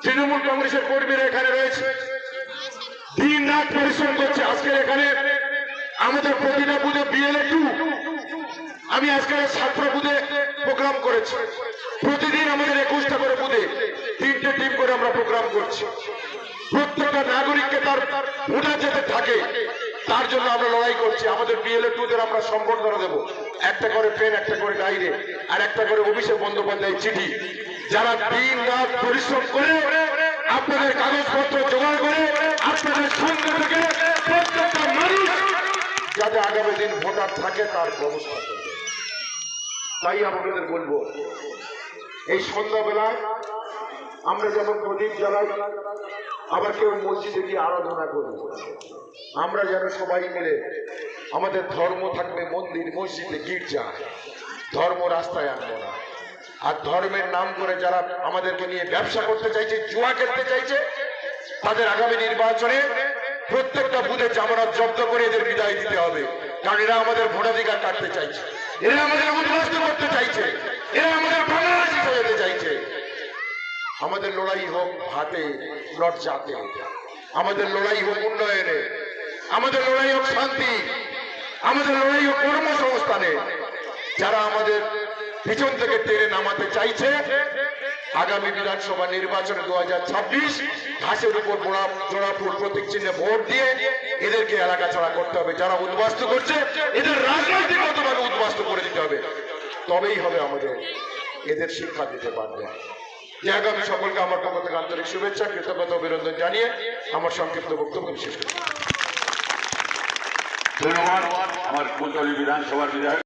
তৃণমূল কংগ্রেসের কর্মীরা এখানে রয়েছে, দিন রাত পরিশ্রম করছে। আজকে এখানে আমাদের প্রতিটা বুথে BLA-2, আমি আজকে ছাত্র বুথে প্রোগ্রাম করেছি। প্রতিদিন আমাদের 21টা করে বুথে 3টে টিম করে আমরা প্রোগ্রাম করছি। প্রত্যেকটা নাগরিককে তার ভোটার যাতে থাকে তার জন্য আমরা লড়াই করছি। আমাদের BLA-2-দের আমরা সম্বর্ধনা দেব, একটা করে পেন, একটা করে ডায়েরি, আর একটা করে অভিষেক বন্দ্যোপাধ্যায় চিঠি। যারা দিন রাত পরিশ্রম করে আপনাদের কাগজপত্র জোগাড় করে আপনাদের সঙ্গে থেকে প্রত্যেকটা মানুষ যাতে আগামী দিন ভোটার থাকে তার ব্যবস্থা করবে। তাই আপনাদের বলবো, এই সন্ধ্যাবেলায় আমরা যেমন প্রদীপ জ্বালাই, আবার কেউ মসজিদে গিয়ে আরাধনা করি, আমরা যেন সবাই মিলে আমাদের ধর্ম থাকবে মন্দির, মসজিদে, গির্জা, ধর্ম রাস্তায় আনবো না। আর ধর্মের নাম করে যারা আমাদেরকে নিয়ে ব্যবসা করতে চাইছে, জুয়া খেলতে চাইছে, তাদের আগামী নির্বাচনে প্রত্যেকটা বুথে জামানত জব্দ করে এদের বিদায় দিতে হবে। কারণ এরা আমাদের ভোটাধিকার কাটতে চাইছে, এরা আমাদের উদ্বাস্তু করতে চাইছে, এরা আমাদের বাংলাদেশি হতে চাইছে। আমাদের লড়াই হোক হাতে, নট জাতে, আমাদের লড়াই হোক উন্নয়নে, আমাদের লড়াই হোক শান্তি, আমাদের লড়াই হোক কর্মসংস্থানে। যারা আমাদের পিছন থেকে টেনে নামাতে চাইছে, আগামী বিধানসভা নির্বাচনে 2026 ঘাসের উপর জোড়া ফুল প্রতীক চিহ্নে ভোট দিয়ে এদেরকে এলাকা ছাড়া করতে হবে। যারা উদ্বাস্তু করছে এদের রাজনৈতিকভাবে উদ্বাস্তু করে দিতে হবে, তবেই হবে আমাদের এদের শিক্ষা দিতে পারবে। যে আগামী সকলকে আমার পক্ষ থেকে আন্তরিক শুভেচ্ছা, কৃতজ্ঞতা, অভিনন্দন জানিয়ে আমার সংক্ষিপ্ত বক্তব্য শেষ করছি। ধন্যবাদ আমার কুলতলি বিধানসভার বিধায়ক।